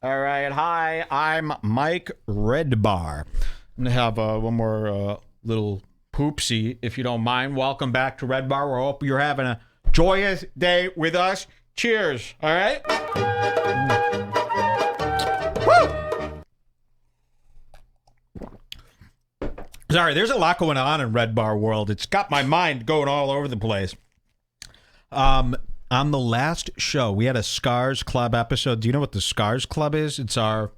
All right. Hi, I'm Mike Redbar. I'm going to have one more little poopsie, if you don't mind. Welcome back to Redbar. We hope you're having a joyous day with us. Cheers. All right? Woo! Sorry, there's a lot going on in Redbar world. It's got my mind going all over the place. On the last show, we had a Scars Club episode. Do you know what the Scars Club is? It's our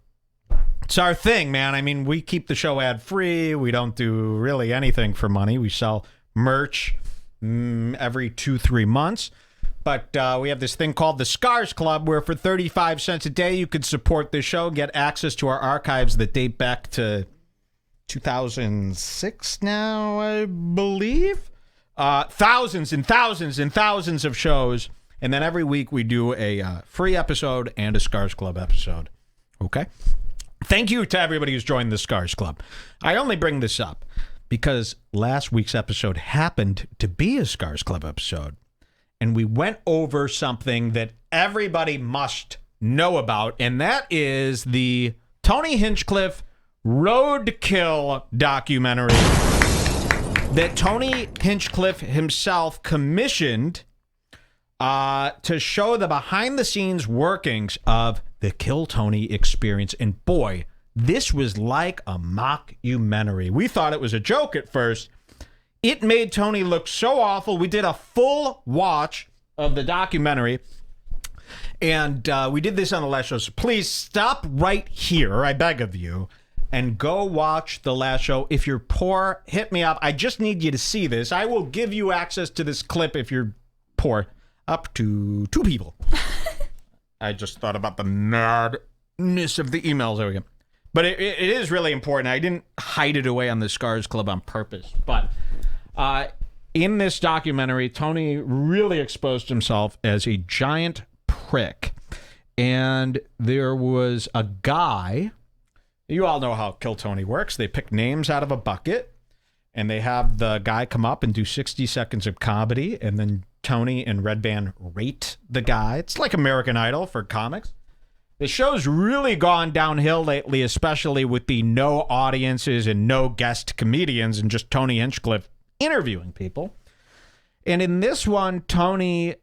thing, man. I mean, we keep the show ad-free. We don't do really anything for money. We sell merch every 2-3 months. But we have this thing called the Scars Club, where for 35 cents a day, you could support the show, get access to our archives that date back to 2006 now, I believe. Thousands and thousands and thousands of shows. And then every week we do a free episode and a Scars Club episode. Okay? Thank you to everybody who's joined the Scars Club. I only bring this up because last week's episode happened to be a Scars Club episode. And we went over something that everybody must know about, and that is the Tony Hinchcliffe Roadkill documentary that Tony Hinchcliffe himself commissioned to show the behind-the-scenes workings of the Kill Tony experience. And boy, this was like a mockumentary. We thought it was a joke at first. It made Tony look so awful. We did a full watch of the documentary, and we did this on the last show. So please stop right here, I beg of you, and go watch the last show. If you're poor, hit me up. I just need you to see this. I will give you access to this clip if you're poor. Up to 2 people. I just thought about the madness of the emails. There we go. But it is really important. I didn't hide it away on the Scars Club on purpose. But in this documentary, Tony really exposed himself as a giant prick. And there was a guy. You all know how Kill Tony works. They pick names out of a bucket, and they have the guy come up and do 60 seconds of comedy, and then Tony and Redbar rate the guy. It's like American Idol for comics. The show's really gone downhill lately, especially with the no audiences and no guest comedians and just Tony Hinchcliffe interviewing people. And in this one, Tony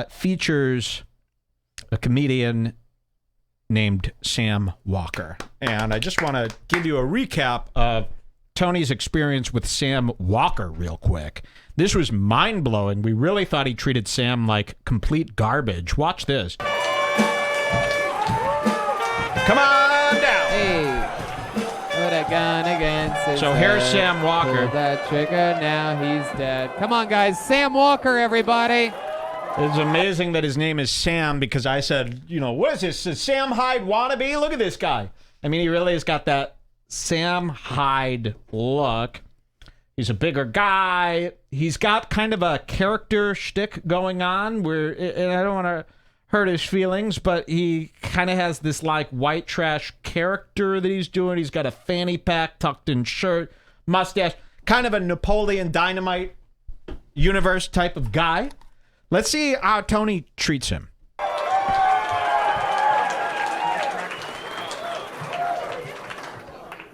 features a comedian named Sam Walker. And I just want to give you a recap of Tony's experience with Sam Walker real quick. This was mind-blowing. We really thought he treated Sam like complete garbage. Watch this. Come on down. Hey, put a gun against his So here's Sam Walker. Pull that trigger, now he's dead. Come on, guys. Sam Walker, everybody. It's amazing that his name is Sam, because I said, what is this? A Sam Hyde wannabe? Look at this guy. I mean, he really has got that Sam Hyde look. He's a bigger guy. He's got kind of a character shtick going on where, and I don't want to hurt his feelings, but he kind of has this like white trash character that he's doing. He's got a fanny pack, tucked in shirt, mustache, kind of a Napoleon Dynamite universe type of guy. Let's see how Tony treats him.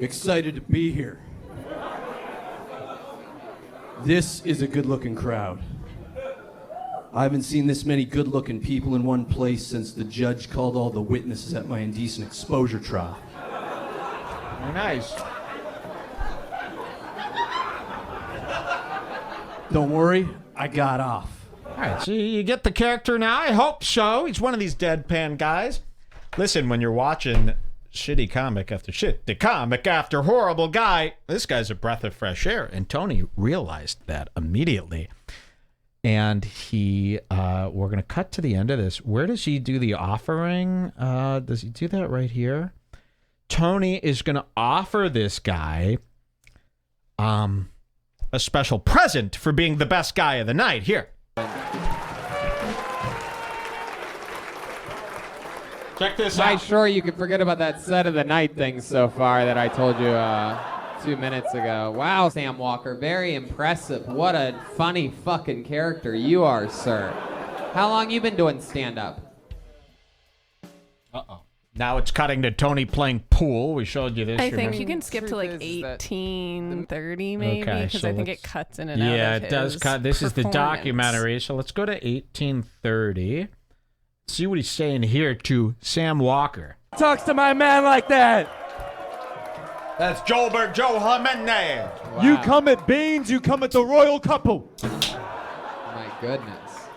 Excited to be here. This is a good-looking crowd. I haven't seen this many good-looking people in one place since the judge called all the witnesses at my indecent exposure trial. Very nice. Don't worry, I got off. All right, so you get the character now? I hope so. He's one of these deadpan guys. Listen, when you're watching shitty comic after shitty comic after horrible guy, this guy's a breath of fresh air. And Tony realized that immediately. And we're going to cut to the end of this. Where does he do the offering? Does he do that right here? Tony is going to offer this guy a special present for being the best guy of the night. Here. Check this out. I'm sure you can forget about that set of the night thing so far that I told you 2 minutes ago. Wow, Sam Walker, very impressive. What a funny fucking character you are, sir. How long you been doing stand-up? Uh-oh. Now it's cutting to Tony playing pool. We showed you this. I think remember? you can skip to like Truth is that 1830 maybe, Okay, because so I think let's- it cuts in and out. Yeah, of it does his cut. This is the performance. documentary. So let's go to 1830. See what he's saying here to Sam Walker. Talks to my man like that. That's Joelberg Joe Jimenez. Wow. You come at Beans, you come at the royal couple. My goodness.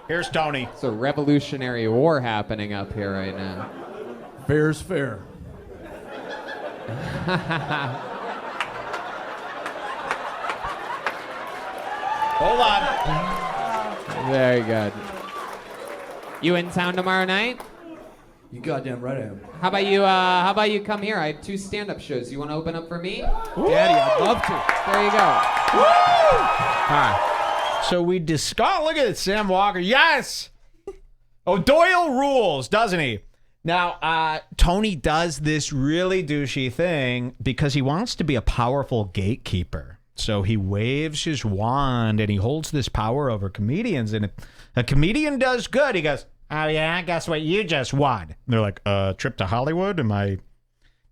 Here's Tony. It's a revolutionary war happening up here right now. Fair's fair. Hold on. Very good. You in town tomorrow night? You goddamn right I am. How about you come here? I have 2 stand-up shows. You want to open up for me? Daddy, I'd love to. There you go. All right. So we discuss. Look at it, Sam Walker. Yes. Oh, Doyle rules, doesn't he? Now, Tony does this really douchey thing because he wants to be a powerful gatekeeper. So he waves his wand and he holds this power over comedians. And if a comedian does good, he goes, "Oh yeah, guess what you just won?" And they're like, trip to Hollywood? Am I?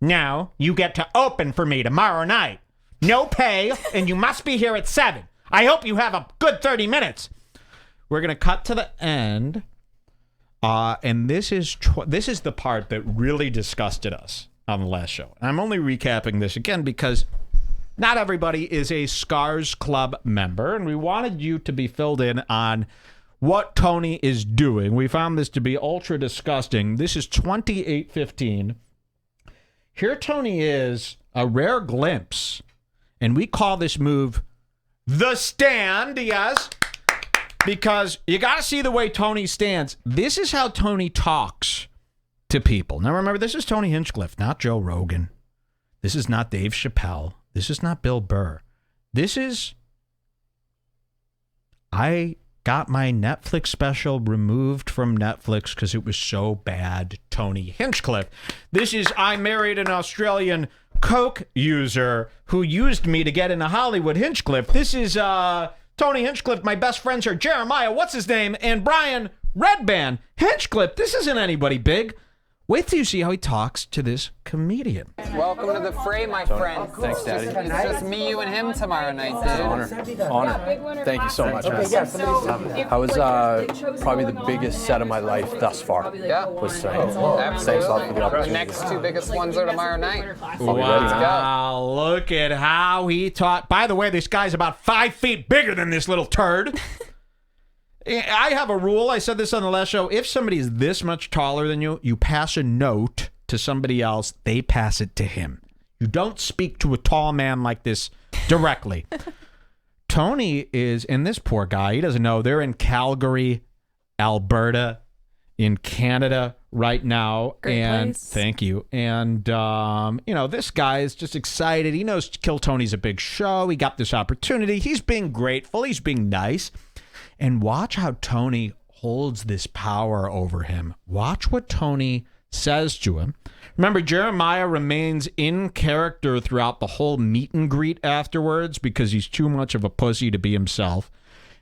No, you get to open for me tomorrow night. No pay, and you must be here at 7. I hope you have a good 30 minutes. We're going to cut to the end. And this is the part that really disgusted us on the last show. I'm only recapping this again because not everybody is a Scars Club member, and we wanted you to be filled in on what Tony is doing. We found this to be ultra disgusting. This is 28:15. Here Tony is, a rare glimpse, and we call this move the stand, yes, because you got to see the way Tony stands. This is how Tony talks to people. Now remember, this is Tony Hinchcliffe, not Joe Rogan. This is not Dave Chappelle. This is not Bill Burr. This is, I got my Netflix special removed from Netflix because it was so bad, Tony Hinchcliffe. This is, I married an Australian coke user who used me to get into Hollywood, Hinchcliffe. This is Tony Hinchcliffe. My best friends are Jeremiah, what's his name, and Brian Redbar. Hinchcliffe, this isn't anybody big. Wait till you see how he talks to this comedian. Welcome to the fray, my friend. Thanks, Daddy. It's just me, you, and him tomorrow night, dude. Honor. Thank you so much, man. I was probably the biggest set of my life thus far. Yeah. Was Absolutely. thanks a lot for the The opportunity. next 2 biggest ones are tomorrow night. Wow, look at how he taught. By the way, this guy's about 5 feet bigger than this little turd. I have a rule. I said this on the last show. If somebody is this much taller than you, you pass a note to somebody else. They pass it to him. You don't speak to a tall man like this directly. Tony is, and this poor guy, he doesn't know. They're in Calgary, Alberta, in Canada right now. Great and place. thank you. And, this guy is just excited. He knows Kill Tony's a big show. He got this opportunity. He's being grateful. He's being nice. And watch how Tony holds this power over him. Watch what Tony says to him. Remember, Jeremiah remains in character throughout the whole meet and greet afterwards because he's too much of a pussy to be himself.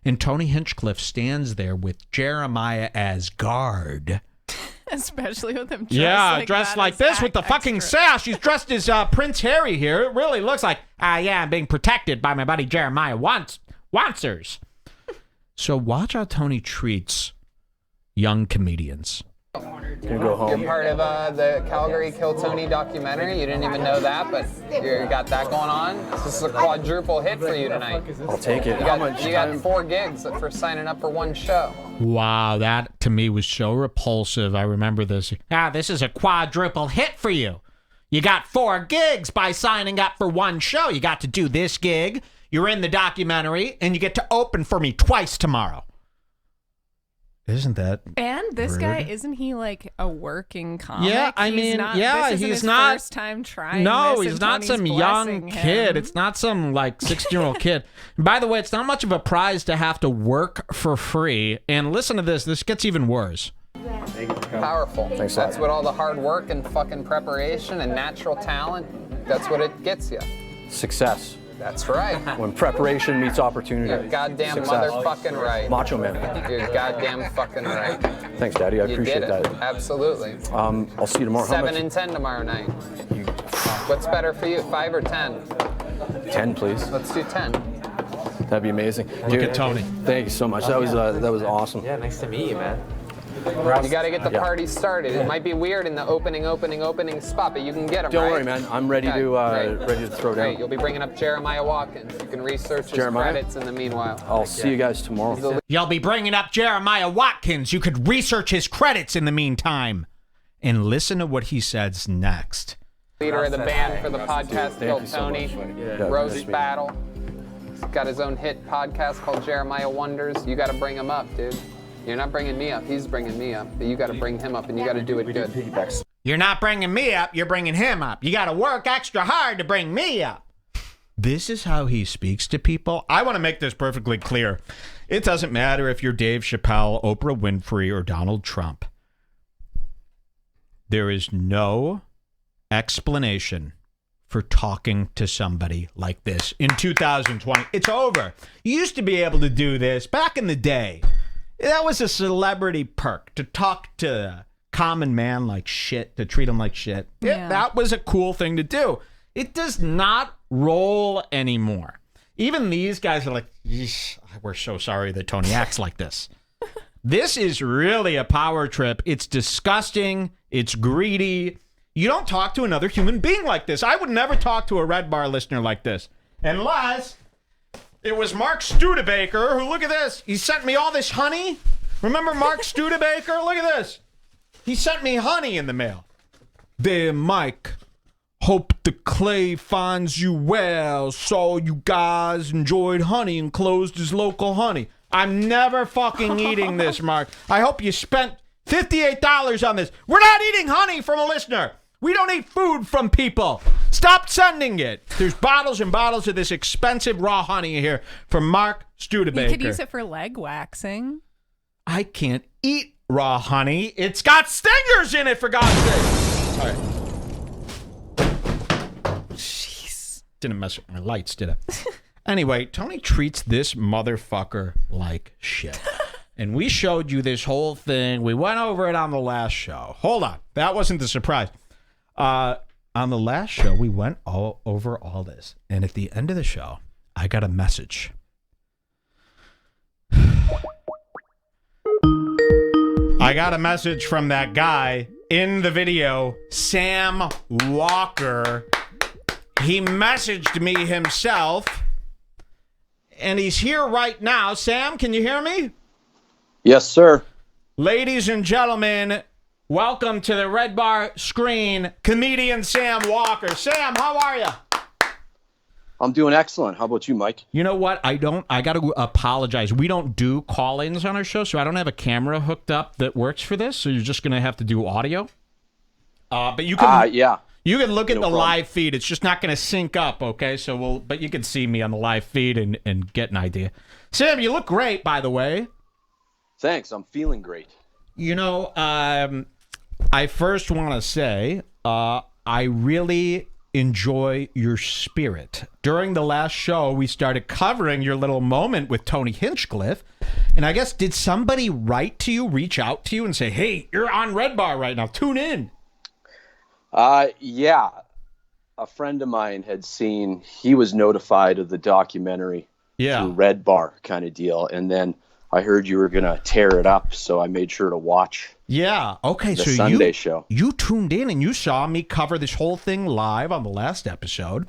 And Tony Hinchcliffe stands there with Jeremiah as guard. Especially with him Dressed like this with the fucking sash. He's dressed as Prince Harry here. It really looks like, I'm being protected by my buddy Jeremiah Wansers. So watch how Tony treats young comedians. Gonna go home. You're part of the Calgary Kill Tony documentary. You didn't even know that, but you got that going on. This is a quadruple hit for you tonight. I'll take it. You got 4 gigs for signing up for 1 show. Wow, that to me was so repulsive. I remember this. This is a quadruple hit for you. You got 4 gigs by signing up for 1 show. You got to do this gig. You're in the documentary, and you get to open for me twice tomorrow. Isn't that And this rude? guy, isn't he like a working comic? Yeah, I mean, this isn't he's his not. first time trying. No, this, he's and not Tony's some young blessing kid. him. It's not some like 16-year-old kid. And by the way, it's not much of a prize to have to work for free. And listen to this. This gets even worse. Powerful. Thanks a lot. That's what all the hard work and fucking preparation and natural talent, that's what it gets you. Success. That's right. When preparation meets opportunity. You're goddamn success. motherfucking right. Macho man. You're goddamn fucking right. Thanks, Daddy. I You appreciate did it. that. Absolutely. I'll see you tomorrow. How 7 much? and 10 tomorrow night. What's better for you, 5 or 10? 10, please. Let's do 10. That'd be amazing. Look at Tony. Thank you so much. That was awesome. Yeah, nice to meet you, man. You got to get the party started. It might be weird in the opening spot, but you can get them. Don't right? worry, man. I'm ready Okay, to great. ready to throw down. Great. You'll be bringing up Jeremiah Watkins. You can research his Jeremiah? credits in the meanwhile. I'll see you guys tomorrow. You'll be bringing up Jeremiah Watkins. You could research his credits in the meantime. And listen to what he says next. Leader of the band for the podcast, Kill you so Tony. much. Yeah, Roast nice Battle. He's got his own hit podcast called Jeremiah Wonders. You got to bring him up, dude. You're not bringing me up. He's bringing me up. But you got to bring him up, and you got to do it good. You're not bringing me up. You're bringing him up. You got to work extra hard to bring me up. This is how he speaks to people. I want to make this perfectly clear. It doesn't matter if you're Dave Chappelle, Oprah Winfrey, or Donald Trump. There is no explanation for talking to somebody like this in 2020. It's over. You used to be able to do this back in the day. That was a celebrity perk, to talk to a common man like shit, to treat him like shit. Yeah. That was a cool thing to do. It does not roll anymore. Even these guys are like, "Yeesh, we're so sorry that Tony acts like this." This is really a power trip. It's disgusting. It's greedy. You don't talk to another human being like this. I would never talk to a Redbar listener like this. Unless it was Mark Studebaker, who, look at this. He sent me all this honey. Remember Mark Studebaker? Look at this. He sent me honey in the mail. Dear Mike, hope the clay finds you well. Saw you guys enjoyed honey and closed his local honey. I'm never fucking eating this, Mark. I hope you spent $58 on this. We're not eating honey from a listener. We don't eat food from people. Stop sending it. There's bottles and bottles of this expensive raw honey here from Mark Studebaker. You could use it for leg waxing. I can't eat raw honey. It's got stingers in it, for God's sake. All right. Jeez. Didn't mess with my lights, did I? Anyway, Tony treats this motherfucker like shit. And we showed you this whole thing. We went over it on the last show. Hold on. That wasn't the surprise. On the last show, we went all over all this. And at the end of the show, I got a message. I got a message from that guy in the video, Sam Walker. He messaged me himself, and he's here right now. Sam, can you hear me? Yes, sir. Ladies and gentlemen, welcome to the Redbar screen, comedian Sam Walker. Sam, how are you? I'm doing excellent. How about you, Mike? You know what? I got to apologize. We don't do call-ins on our show, so I don't have a camera hooked up that works for this, so you're just going to have to do audio. But you can Yeah. you can look at No the problem. live feed. It's just not going to sync up, okay? So but you can see me on the live feed and get an idea. Sam, you look great, by the way. Thanks. I'm feeling great. You know, I first want to say I really enjoy your spirit. During the last show, we started covering your little moment with Tony Hinchcliffe. And I guess, did somebody write to you, reach out to you and say, hey, you're on Redbar right now, tune in? Yeah. A friend of mine had seen, he was notified of the documentary through Red Bar kind of deal. And then I heard you were going to tear it up, so I made sure to watch Okay, the so Sunday show. You tuned in and you saw me cover this whole thing live on the last episode.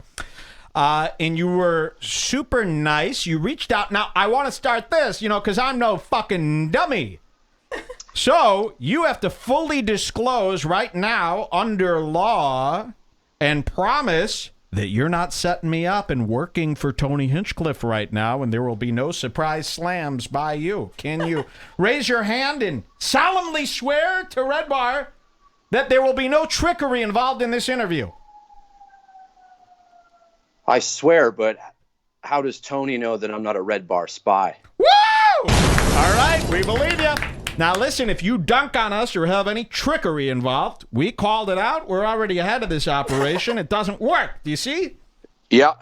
And you were super nice. You reached out. Now, I want to start this, because I'm no fucking dummy. So, you have to fully disclose right now under law and promise that you're not setting me up and working for Tony Hinchcliffe right now, and there will be no surprise slams by you. Can you raise your hand and solemnly swear to Redbar that there will be no trickery involved in this interview? I swear, but how does Tony know that I'm not a Red Bar spy? Woo! All right, we believe you. Now listen, if you dunk on us or have any trickery involved, we called it out. We're already ahead of this operation. It doesn't work. Do you see? Yeah.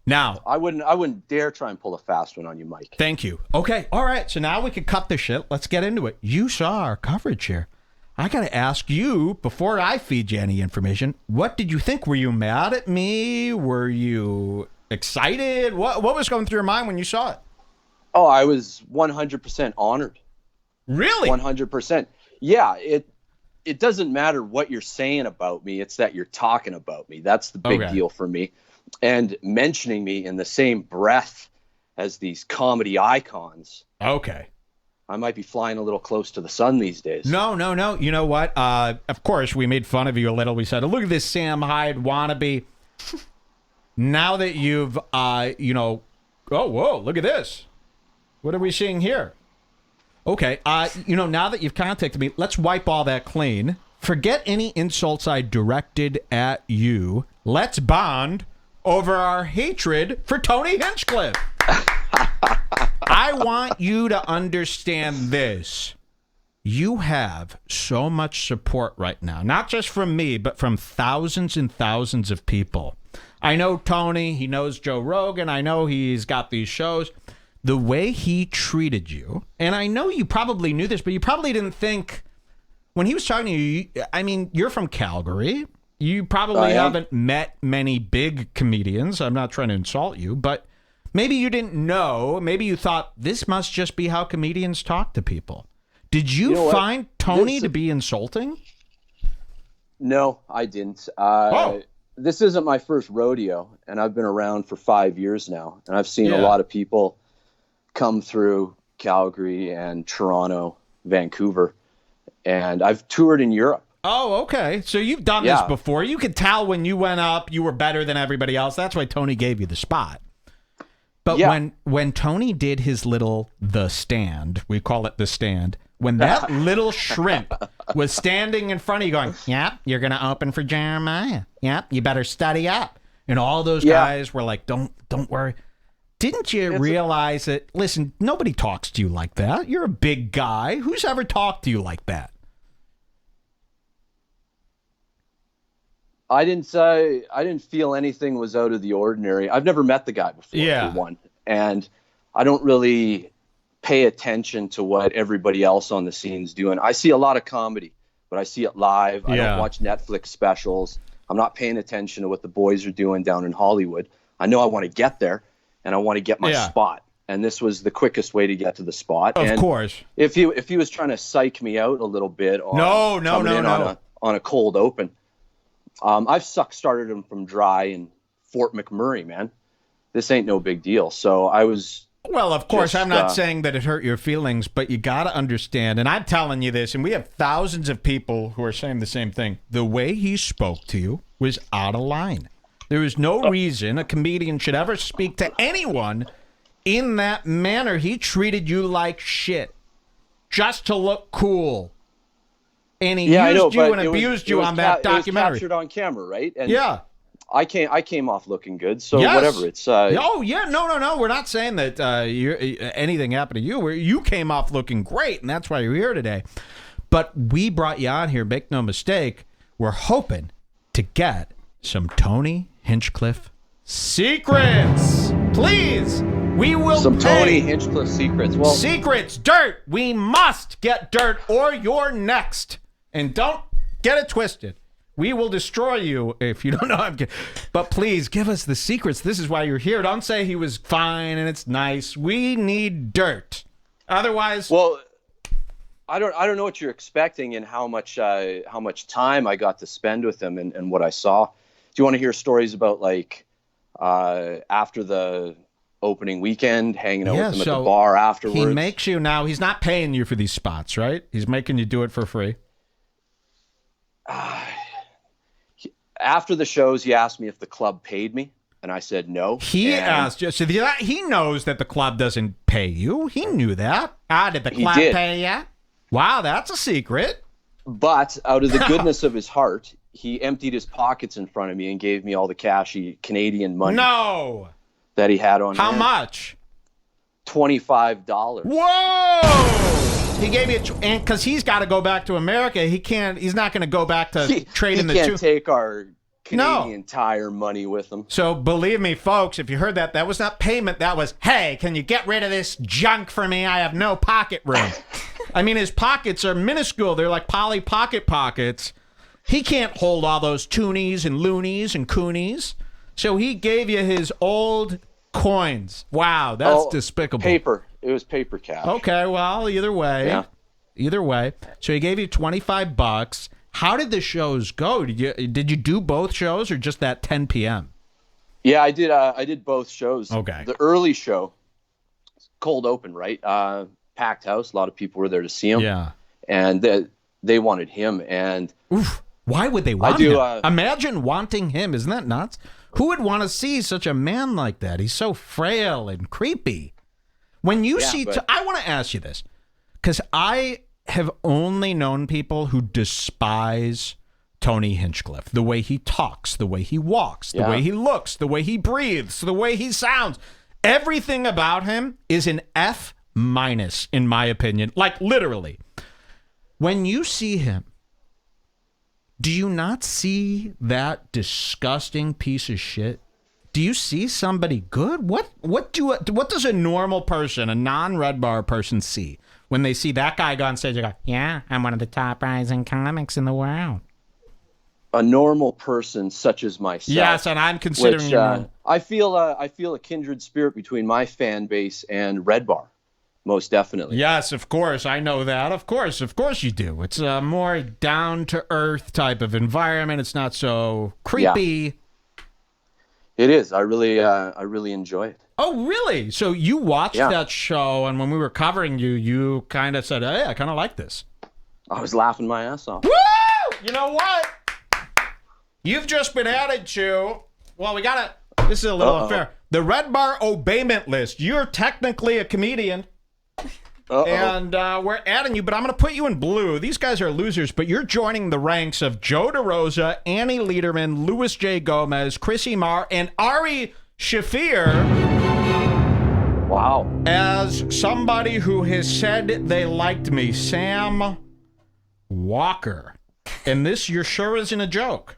Now, I wouldn't dare try and pull a fast one on you, Mike. Thank you. Okay, all right. So now we can cut this shit. Let's get into it. You saw our coverage here. I got to ask you, before I feed you any information, what did you think? Were you mad at me? Were you excited? What was going through your mind when you saw it? Oh, I was 100% honored. Really? 100%. Yeah, it doesn't matter what you're saying about me. It's that you're talking about me. That's the big deal for me. And mentioning me in the same breath as these comedy icons. Okay. I might be flying a little close to the sun these days. No. You know what? Of course, we made fun of you a little. We said, look at this Sam Hyde wannabe. Now that you've, oh, whoa, look at this. What are we seeing here? Okay, now that you've contacted me, let's wipe all that clean. Forget any insults I directed at you. Let's bond over our hatred for Tony Hinchcliffe. I want you to understand this. You have so much support right now, not just from me, but from thousands and thousands of people. I know Tony, he knows Joe Rogan, I know he's got these shows. The way he treated you, and I know you probably knew this, but you probably didn't think, when he was talking to you, I mean, you're from Calgary. You probably haven't met many big comedians. I'm not trying to insult you, but maybe you didn't know. Maybe you thought this must just be how comedians talk to people. Did you find Tony to be insulting? No, I didn't. This isn't my first rodeo, and I've been around for 5 years now, and I've seen a lot of people come through Calgary and Toronto, Vancouver, and I've toured in Europe. Oh, okay. So you've done this before. You could tell when you went up, you were better than everybody else. That's why Tony gave you the spot. But when Tony did his little The Stand, we call it The Stand, when that little shrimp was standing in front of you going, yep, you're going to open for Jeremiah. Yep, you better study up. And all those guys were like, don't worry. Didn't you realize that, listen, nobody talks to you like that. You're a big guy. Who's ever talked to you like that? I didn't feel anything was out of the ordinary. I've never met the guy before, for one. And I don't really pay attention to what everybody else on the scene's doing. I see a lot of comedy, but I see it live. I don't watch Netflix specials. I'm not paying attention to what the boys are doing down in Hollywood. I know I want to get there, and I want to get my spot. And this was the quickest way to get to the spot. Of course. If he was trying to psych me out a little bit on on a cold open, I've started him from dry in Fort McMurray, man. This ain't no big deal. So I was... Well, of course, I'm not saying that it hurt your feelings, but you got to understand, and I'm telling you this, and we have thousands of people who are saying the same thing. The way he spoke to you was out of line. There is no reason a comedian should ever speak to anyone in that manner. He treated you like shit just to look cool. And he used you and abused you on that documentary. It was captured on camera, right? And yeah. I came off looking good, so whatever. It's oh yeah, no. We're not saying that anything happened to you. You came off looking great, and that's why you're here today. But we brought you on here. Make no mistake. We're hoping to get some Tony Hinchcliffe secrets. Please, we will some pay. Tony Hinchcliffe secrets. Well, secrets, dirt. We must get dirt, or you're next. And don't get it twisted. We will destroy you if you don't know. But please give us the secrets. This is why you're here. Don't say he was fine and it's nice. We need dirt. Otherwise, well, I don't know what you're expecting and how much time I got to spend with him and what I saw. Do you want to hear stories about like after the opening weekend, hanging out with him at the bar afterwards? He makes you now. He's not paying you for these spots, right? He's making you do it for free. After the shows, he asked me if the club paid me, and I said no. He asked you. So he knows that the club doesn't pay you. He knew that. Did the club pay you? Wow, that's a secret. But out of the goodness of his heart, he emptied his pockets in front of me and gave me all the Canadian money. No. That he had on How hand. much? $25. Whoa! He gave you, because he's got to go back to America. He's not going to go back to trade in the He can't take our Canadian Tire money with him. So believe me, folks, if you heard that, that was not payment. That was, hey, can you get rid of this junk for me? I have no pocket room. I mean, his pockets are minuscule. They're like Polly Pocket pockets. He can't hold all those toonies and loonies and coonies. So he gave you his old coins. Wow, that's despicable. Paper. It was paper cash. Okay, well, either way. Yeah. Either way. So he gave you $25. How did the shows go? Did you do both shows or just that 10 p.m.? Yeah, I did. I did both shows. Okay. The early show, cold open, right? Packed house. A lot of people were there to see him. Yeah. And they wanted him. And oof, why would they want him? Imagine wanting him. Isn't that nuts? Who would want to see such a man like that? He's so frail and creepy. When you I want to ask you this, because I have only known people who despise Tony Hinchcliffe. The way he talks, the way he walks, the way he looks, the way he breathes, the way he sounds. Everything about him is an F- in my opinion. Like, literally. When you see him, do you not see that disgusting piece of shit? Do you see somebody good? What does a normal person, a non-Redbar person, see when they see that guy go on stage and go, yeah, I'm one of the top rising comics in the world? A normal person such as myself. Yes, and I'm considering you. I feel a kindred spirit between my fan base and Redbar, most definitely. Yes, of course, I know that. Of course you do. It's a more down to earth type of environment. It's not so creepy. Yeah. It is. I really enjoy it. Oh, really? So you watched that show, and when we were covering you, you kind of said, hey, I kind of like this. I was laughing my ass off. Woo! You know what? You've just been added to, well, this is a little unfair, the Redbar obeyment list. You're technically a comedian. And we're adding you, but I'm going to put you in blue. These guys are losers, but you're joining the ranks of Joe DeRosa, Annie Lederman, Louis J. Gomez, Chrissy Marr, and Ari Shafir. Wow. As somebody who has said they liked me, Sam Walker. And this, you're sure isn't a joke.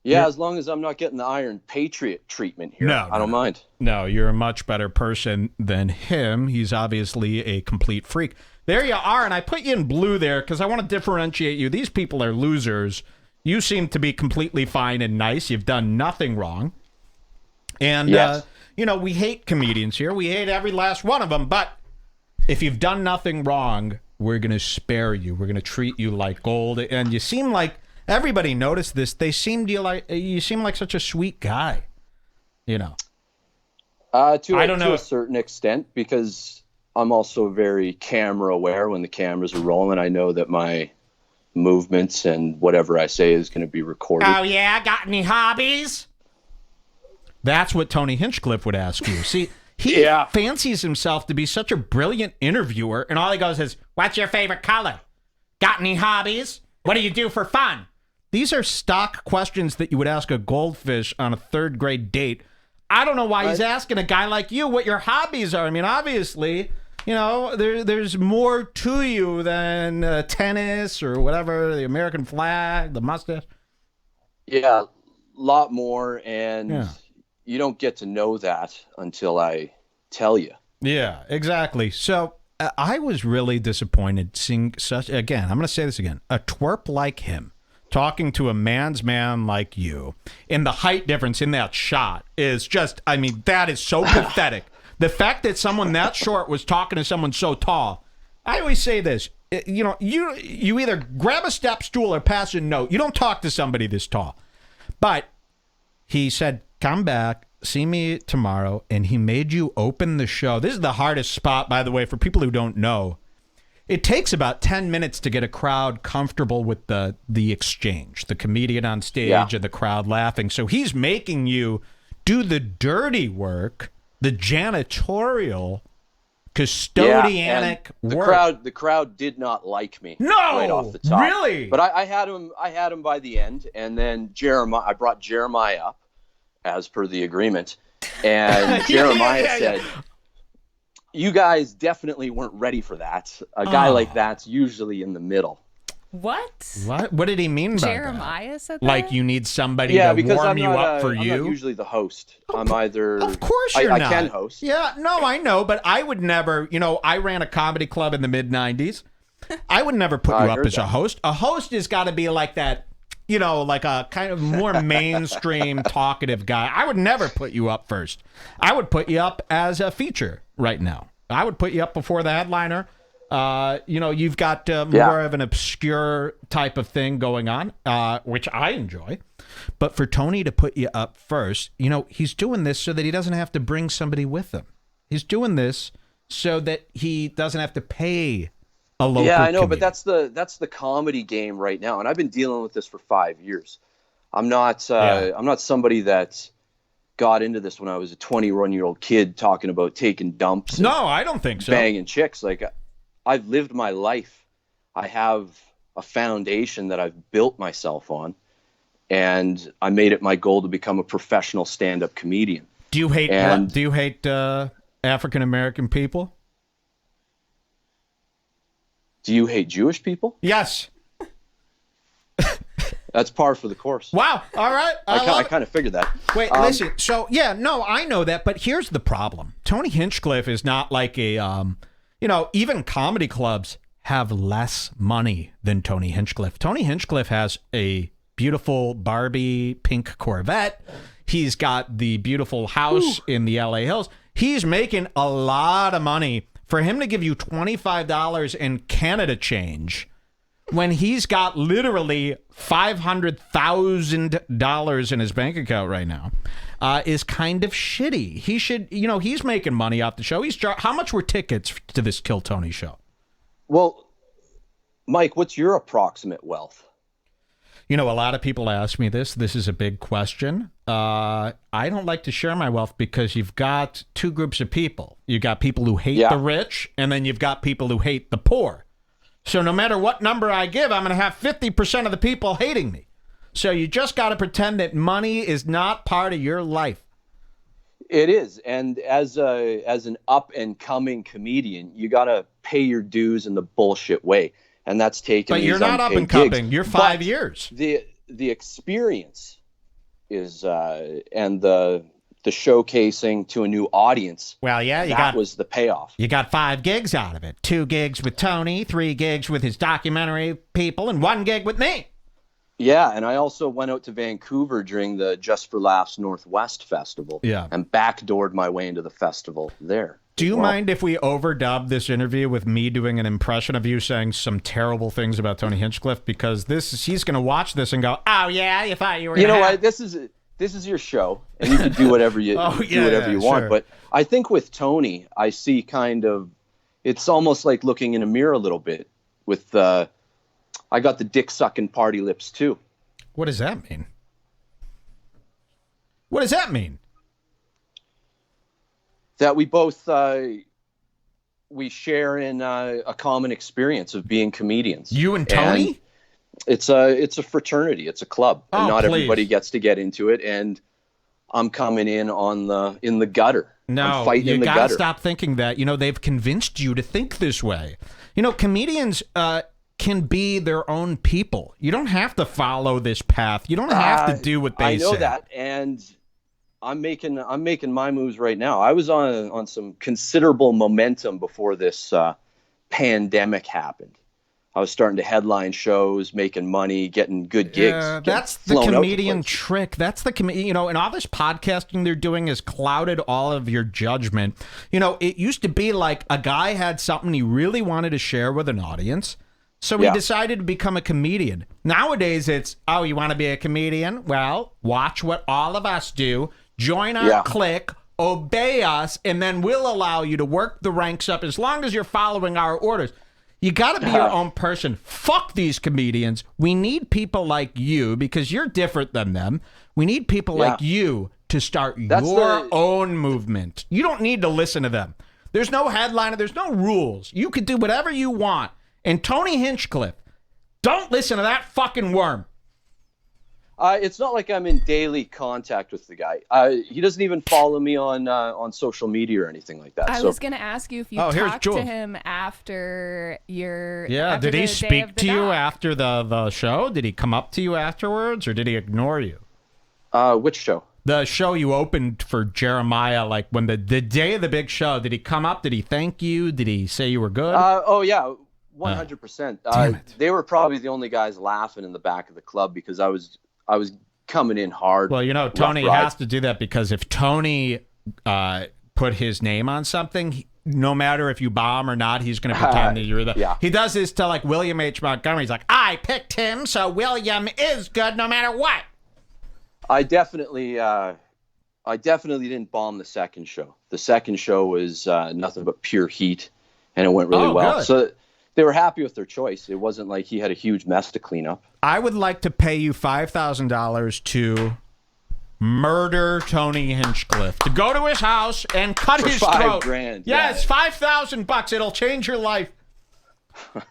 Yeah, as long as I'm not getting the Iron Patriot treatment here, I don't mind. No, you're a much better person than him. He's obviously a complete freak. There you are, and I put you in blue there because I want to differentiate you. These people are losers. You seem to be completely fine and nice. You've done nothing wrong. And, we hate comedians here. We hate every last one of them. But if you've done nothing wrong, we're going to spare you. We're going to treat you like gold. And you seem like... Everybody noticed this. You seem like such a sweet guy, To a certain extent, because I'm also very camera aware. When the cameras are rolling, I know that my movements and whatever I say is going to be recorded. Oh yeah, got any hobbies? That's what Tony Hinchcliffe would ask you. See, he fancies himself to be such a brilliant interviewer, and all he goes is, "What's your favorite color? Got any hobbies? What do you do for fun?" These are stock questions that you would ask a goldfish on a third grade date. I don't know why he's asking a guy like you what your hobbies are. I mean, obviously, there's more to you than tennis or whatever, the American flag, the mustache. Yeah, a lot more, and you don't get to know that until I tell you. Yeah, exactly. So I was really disappointed seeing I'm going to say this again, a twerp like him talking to a man's man like you. And the height difference in that shot is just, that is so pathetic. The fact that someone that short was talking to someone so tall. I always say this, you either grab a step stool or pass a note. You don't talk to somebody this tall. But he said, come back, see me tomorrow, and he made you open the show. This is the hardest spot, by the way, for people who don't know. It takes about 10 minutes to get a crowd comfortable with the exchange, the comedian on stage and the crowd laughing. So he's making you do the dirty work, the janitorial, custodianic work. The crowd did not like me. No, right off the top. Really? But I had him by the end, and then I brought Jeremiah up as per the agreement, and Jeremiah said, you guys definitely weren't ready for that. A guy like that's usually in the middle. What? What did he mean by Jeremiah said that? Like you need somebody Yeah, to because warm I'm you not, up for I'm you? not usually the host. I'm either. Of course you're not. I can host. Yeah, no, I know, but I would never, I ran a comedy club in the mid-90s. I would never put you up as a host. A host has got to be like that, like a kind of more mainstream talkative guy. I would never put you up first. I would put you up as a feature right now. I would put you up before the headliner. You've got more of an obscure type of thing going on, which I enjoy. But for Tony to put you up first, he's doing this so that he doesn't have to bring somebody with him. He's doing this so that he doesn't have to pay a local Yeah, I know, comedian. but that's the comedy game right now, and I've been dealing with this for 5 years. I'm not somebody that got into this when I was a 21-year-old kid talking about taking dumps. No, I don't think so. Banging chicks. Like, I've lived my life. I have a foundation that I've built myself on, and I made it my goal to become a professional stand-up comedian. Do you hate African American people? Do you hate Jewish people? Yes. That's par for the course. Wow. All right. I kind of figured that. Wait, listen. So, I know that, but here's the problem. Tony Hinchcliffe is not like a, even comedy clubs have less money than Tony Hinchcliffe. Tony Hinchcliffe has a beautiful Barbie pink Corvette. He's got the beautiful house in the LA Hills. He's making a lot of money. For him to give you $25 in Canada change when he's got literally $500,000 in his bank account right now is kind of shitty. He should, he's making money off the show. How much were tickets to this Kill Tony show? Well, Mike, what's your approximate wealth? A lot of people ask me this. This is a big question. I don't like to share my wealth because you've got two groups of people. You've got people who hate the rich, and then you've got people who hate the poor. So no matter what number I give, I'm going to have 50% of the people hating me. So you just got to pretend that money is not part of your life. It is. And as an up-and-coming comedian, you got to pay your dues in the bullshit way. And that's taken. But you're not up and coming. You're 5 years. The experience is and the showcasing to a new audience. Well, that was the payoff. You got 5 gigs out of it. 2 gigs with Tony, 3 gigs with his documentary people, and 1 gig with me. Yeah, and I also went out to Vancouver during the Just for Laughs Northwest Festival. Yeah, and backdoored my way into the festival there. Do you mind if we overdub this interview with me doing an impression of you saying some terrible things about Tony Hinchcliffe? Because he's going to watch this and go, "Oh yeah, you thought you were." What? This is your show, and you can do whatever you you want. But I think with Tony, I see kind of, it's almost like looking in a mirror a little bit. With I got the dick sucking party lips too. What does that mean? What does that mean? That we both we share in a common experience of being comedians. You and Tony? And it's a fraternity. It's a club, and not please. everybody gets to get into it. And I'm coming in in the gutter. No, I'm fighting you in the gotta gutter. stop thinking that. They've convinced you to think this way. Comedians can be their own people. You don't have to follow this path. You don't have to do what they say. I know that, and I'm making my moves right now. I was on some considerable momentum before this pandemic happened. I was starting to headline shows, making money, getting good gigs. Yeah, that's the comedian trick. That's the and all this podcasting they're doing has clouded all of your judgment. It used to be like a guy had something he really wanted to share with an audience, so he decided to become a comedian. Nowadays, it's, oh, you want to be a comedian? Well, watch what all of us do. Join our clique, obey us, and then we'll allow you to work the ranks up as long as you're following our orders. You got to be your own person. Fuck these comedians. We need people like you because you're different than them. We need people like you to start your own movement. You don't need to listen to them. There's no headliner. There's no rules. You could do whatever you want. And Tony Hinchcliffe, don't listen to that fucking worm. It's not like I'm in daily contact with the guy. He doesn't even follow me on social media or anything like that. I was going to ask you if you here's talked Jules. to him after your. Yeah, after did he the day speak of the to you doc. after the show? Did he come up to you afterwards, or did he ignore you? Which show? The show you opened for Jeremiah, like when the day of the big show, did he come up? Did he thank you? Did he say you were good? Oh yeah, 100%. Damn it. They were probably the only guys laughing in the back of the club because I was coming in hard. Well, you know, rough Tony ride. has to do that because if Tony put his name on something, no matter if you bomb or not, he's going to pretend that you're the. Yeah. He does this to like William H. Montgomery. He's like, I picked him, so William is good no matter what. I definitely didn't bomb the second show. The second show was nothing but pure heat, and it went really well. Good. So they were happy with their choice. It wasn't like he had a huge mess to clean up. I would like to pay you $5,000 to murder Tony Hinchcliffe, to go to his house and cut For his $5,000, throat. yeah. Yes, $5,000. It'll change your life.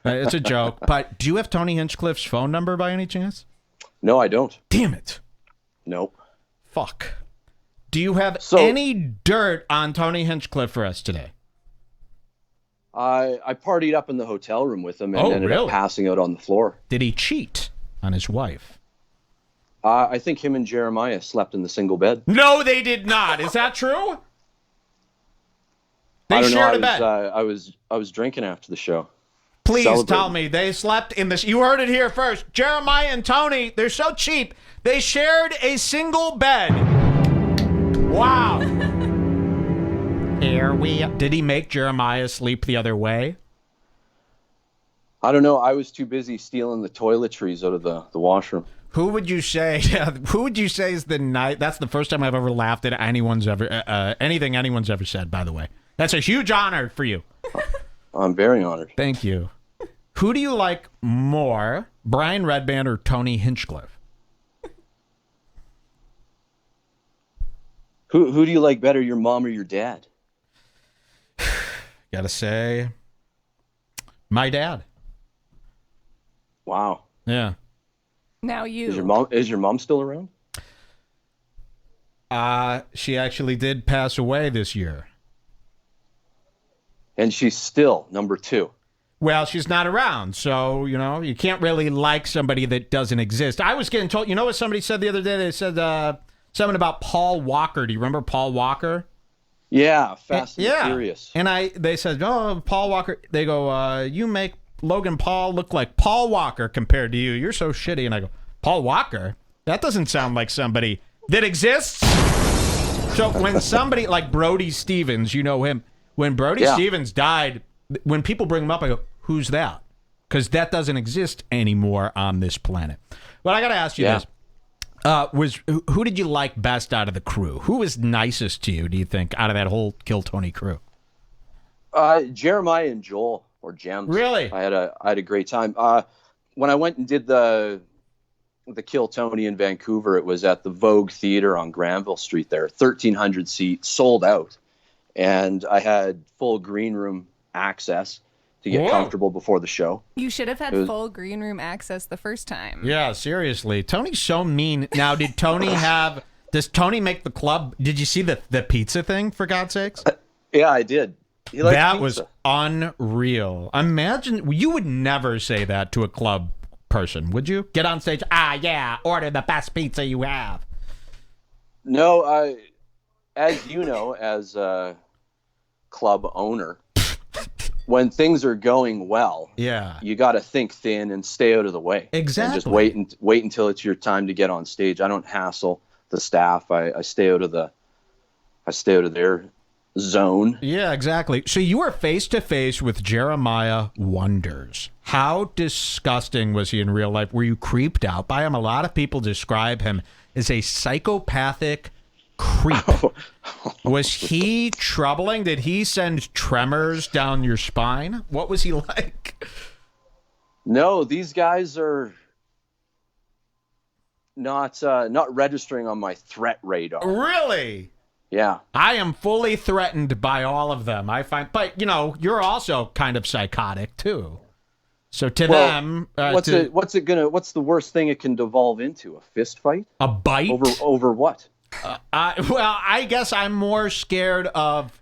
It's a joke. But do you have Tony Hinchcliffe's phone number by any chance? No, I don't. Damn it. Nope. Fuck. Do you have So- any dirt on Tony Hinchcliffe for us today? I partied up in the hotel room with him and Oh, ended really? up passing out on the floor. Did he cheat on his wife? I think him and Jeremiah slept in the single bed. No, they did not. Is that true? They I don't shared know. a bed. I was drinking after the show. Please celebrating. tell me they slept in this. You heard it here first. Jeremiah and Tony, they're so cheap. They shared a single bed. Wow. Here we. Did he make Jeremiah sleep the other way? I don't know. I was too busy stealing the toiletries out of the washroom. Who would you say? Who would you say is the night? That's the first time I've ever laughed at anything anyone's ever said. By the way, that's a huge honor for you. I'm very honored. Thank you. Who do you like more, Brian Redband or Tony Hinchcliffe? Who do you like better, your mom or your dad? Gotta say, my dad. Wow. Yeah. Now you. Is your mom still around? She actually did pass away this year. And she's still number 2. Well, she's not around, so, you know, you can't really like somebody that doesn't exist. I was getting told, you know what somebody said the other day? They said something about Paul Walker. Do you remember Paul Walker? Yeah, Fast and Furious. And they said, oh, Paul Walker. They go, you make Logan Paul look like Paul Walker compared to you. You're so shitty. And I go, Paul Walker? That doesn't sound like somebody that exists. So when somebody like Brody Stevens, you know him, when Brody Stevens died, when people bring him up, I go, who's that? Because that doesn't exist anymore on this planet. But I got to ask you this. Who did you like best out of the crew? Who was nicest to you, do you think, out of that whole Kill Tony crew? Jeremiah and Joel, or Gems. Really? I had a great time. When I went and did the Kill Tony in Vancouver, it was at the Vogue Theater on Granville Street there, 1,300 seats, sold out. And I had full green room access to get comfortable before the show. You should have had full green room access the first time. Yeah, seriously. Tony's so mean. Now, does Tony make the club? Did you see the pizza thing, for God's sakes? Yeah, I did. He liked That pizza. was unreal. Imagine, you would never say that to a club person, would you? Get on stage, yeah, order the best pizza you have. No, as you know, as a club owner, when things are going well, you got to think thin and stay out of the way. Exactly. And just wait until it's your time to get on stage. I don't hassle the staff. I stay out of their zone. Yeah, exactly. So you were face to face with Jeremiah Wonders. How disgusting was he in real life? Were you creeped out by him? A lot of people describe him as a psychopathic creep. Was he troubling? Did he send tremors down your spine? What was he like? No, these guys are not registering on my threat radar. Really? Yeah. I am fully threatened by all of them. I find, but you know, you're also kind of psychotic too. So to Well, them, what's the worst thing it can devolve into? A fist fight? a bite? Over what? Well, I guess I'm more scared of,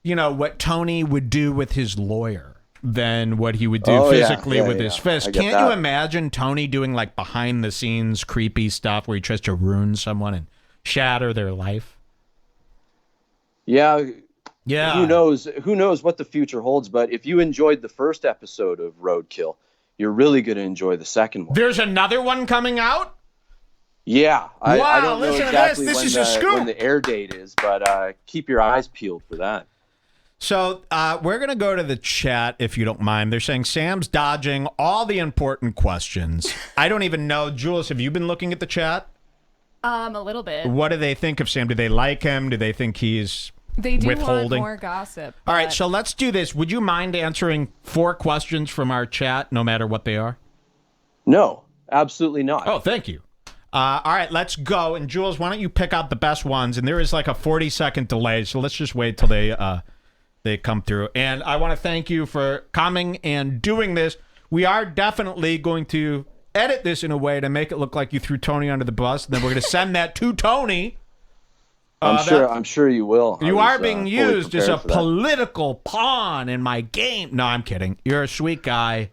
what Tony would do with his lawyer than what he would do physically with his fist. Can't you imagine Tony doing like behind the scenes creepy stuff where he tries to ruin someone and shatter their life? Yeah. Yeah. Who knows what the future holds, but if you enjoyed the first episode of Roadkill, you're really going to enjoy the second one. There's another one coming out? Yeah. I Wow, don't know listen to exactly this. This is a scoop. when the air date is, but keep your eyes peeled for that. So we're going to go to the chat, if you don't mind. They're saying Sam's dodging all the important questions. I don't even know. Jules, have you been looking at the chat? A little bit. What do they think of Sam? Do they like him? Do they think he's They do withholding? want more gossip. All right, but- so let's do this. Would you mind answering 4 questions from our chat, no matter what they are? No, absolutely not. Oh, thank you. All right, let's go. And Jules, why don't you pick out the best ones? And there is like a 40-second delay, so let's just wait till they come through. And I want to thank you for coming and doing this. We are definitely going to edit this in a way to make it look like you threw Tony under the bus, and then we're going to send that to Tony. I'm sure you will. You I are was, being fully used as a prepared for that. political pawn in my game. No, I'm kidding. You're a sweet guy.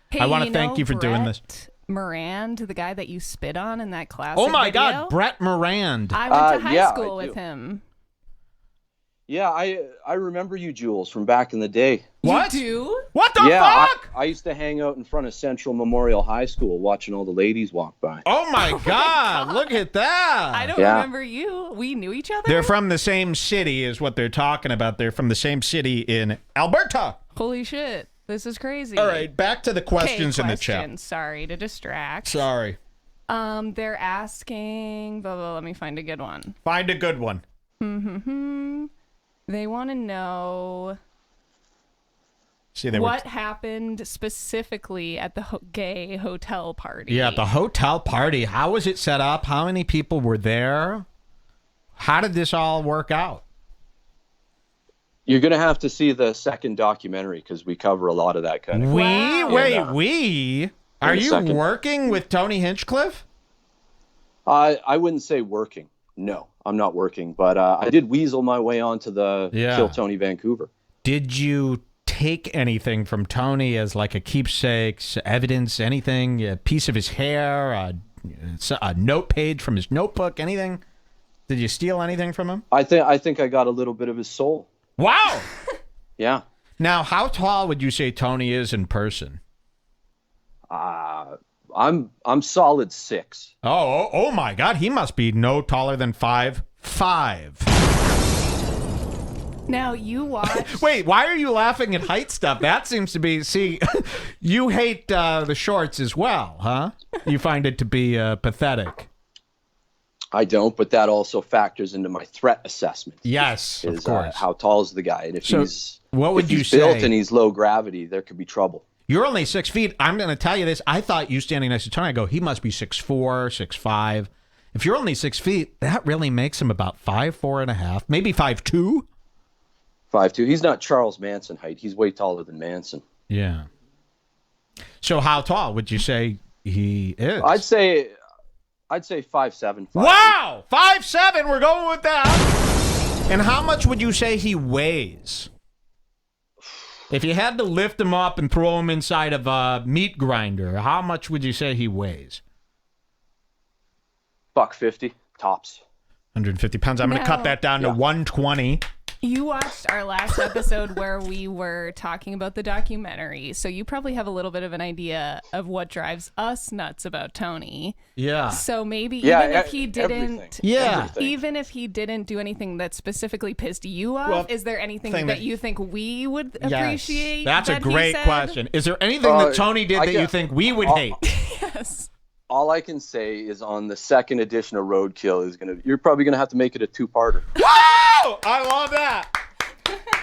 Hey, I want to thank you for doing this. Brett Morand, the guy that you spit on in that classic Oh my video? God, Brett Morand. I went to high yeah, school I with do. him. Yeah, I remember you, Jules, from back in the day. What? You do? What the Yeah, fuck? I used to hang out in front of Central Memorial High School watching all the ladies walk by. Oh my God, look at that. I don't Yeah. remember you. We knew each other? They're from the same city is what they're talking about. They're from the same city in Alberta. Holy shit. This is crazy. All right, back to the questions in the chat. Questions. Sorry to distract. Sorry. They're asking, blah, blah, let me find a good one. Find a good one. They want to know See, they what were. happened specifically at the gay hotel party. Yeah, the hotel party. How was it set up? How many people were there? How did this all work out? You're going to have to see the second documentary because we cover a lot of that kind of. We? Are a you second. working with Tony Hinchcliffe? I wouldn't say working. No, I'm not working, but I did weasel my way onto the Kill Tony Vancouver. Did you take anything from Tony as like a keepsake, evidence, anything, a piece of his hair, a note page from his notebook, anything? Did you steal anything from him? I think I got a little bit of his soul. Wow. Yeah. Now, how tall would you say Tony is in person? I'm solid 6. Oh my God. He must be no taller than 5'5". Now you watch. Wait, why are you laughing at height stuff? That seems to be, see, you hate the shorts as well, huh? You find it to be pathetic. I don't, but that also factors into my threat assessment. Yes, of Is course. how tall is the guy, and if So, he's what would if you he's built say? and he's low gravity, there could be trouble. You're only 6 feet. I'm going to tell you this. I thought you standing next to Tony, I go, he must be 6'4", 6'5". If you're only 6 feet, that really makes him about 5'4.5", maybe 5'2". 5'2". He's not Charles Manson height. He's way taller than Manson. Yeah. So how tall would you say he is? I'd say 5'7". Wow! 5'7", we're going with that. And how much would you say he weighs? If you had to lift him up and throw him inside of a meat grinder, how much would you say he weighs? $150 tops. 150 pounds. I'm going to cut that down to 120. You watched our last episode where we were talking about the documentary, so you probably have a little bit of an idea of what drives us nuts about Tony. Yeah. So maybe Yeah, even if he didn't, everything. Yeah. Everything. even if he didn't do anything that specifically pissed you off, Well, is there anything thing that that- you think we would Yes. appreciate? That's a that he great said? question. Is there anything that Tony did I that you get- think we would hate? Yes. All I can say is on the second edition of Roadkill you're probably gonna have to make it a 2-parter. Whoa! I love that.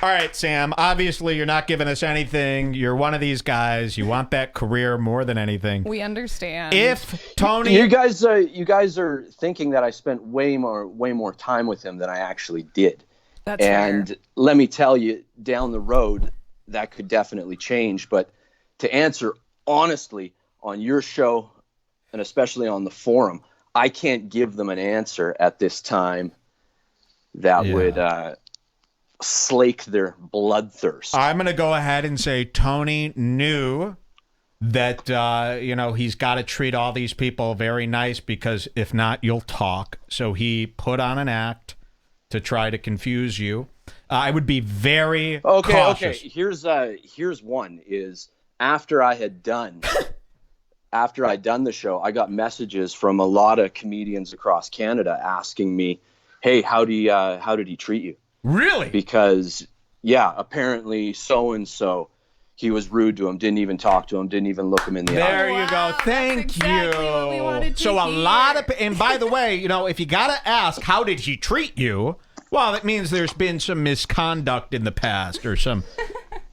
All right, Sam. Obviously, you're not giving us anything. You're one of these guys. You want that career more than anything. We understand. If Tony, You guys are thinking that I spent way more time with him than I actually did. That's And fair. let me tell you, down the road, that could definitely change. But to answer honestly, on your show, and especially on the forum, I can't give them an answer at this time that would slake their bloodthirst. I'm going to go ahead and say Tony knew that, he's got to treat all these people very nice because if not, you'll talk. So he put on an act to try to confuse you. I would be very cautious. Okay. Here's one is after I'd done the show, I got messages from a lot of comedians across Canada asking me, "Hey, how did he treat you?" Really? Because apparently so and so, he was rude to him, didn't even talk to him, didn't even look him in the eye. There you go. Thank exactly you. what we wanted to So a hear. lot of, and by the way, if you got to ask, how did he treat you? Well, it means there's been some misconduct in the past or some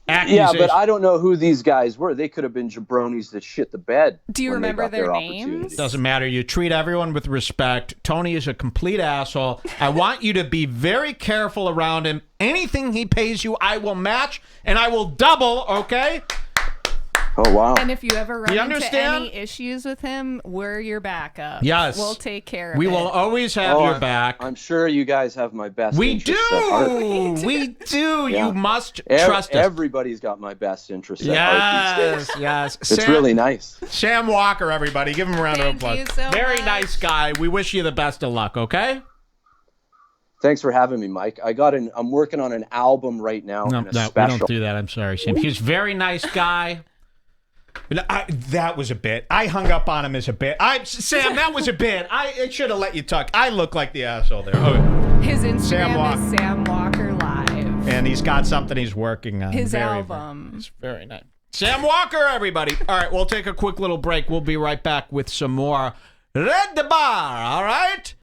accusation. Yeah, but I don't know who these guys were. They could have been jabronis that shit the bed. Do you when they remember got their opportunity. names? Doesn't matter. You treat everyone with respect. Tony is a complete asshole. I want you to be very careful around him. Anything he pays you, I will match and I will double, okay? Oh, wow. And if you ever run You into understand? any issues with him, we're your backup. Yes. We'll take care of We it. will always have your back. I'm sure you guys have my best We interests at heart. do. We do. Yeah. You must trust us. Everybody's got my best interests at heart these days. Yes. It's really nice. Sam Walker, everybody. Give him a round of Thank applause. you so Very much. nice guy. We wish you the best of luck, okay? Thanks for having me, Mike. I'm working on an album right now. No, and a we special. don't do that. I'm sorry, Sam. He's a very nice guy. That was a bit. I hung up on him as a bit. Sam, that was a bit. I should have let you talk. I look like the asshole there. Okay. His Sam Instagram Walker. is Sam Walker Live. And he's got something he's working on. His Very, album. It's very nice. Sam Walker, everybody. All right, we'll take a quick little break. We'll be right back with some more Redbar, all right?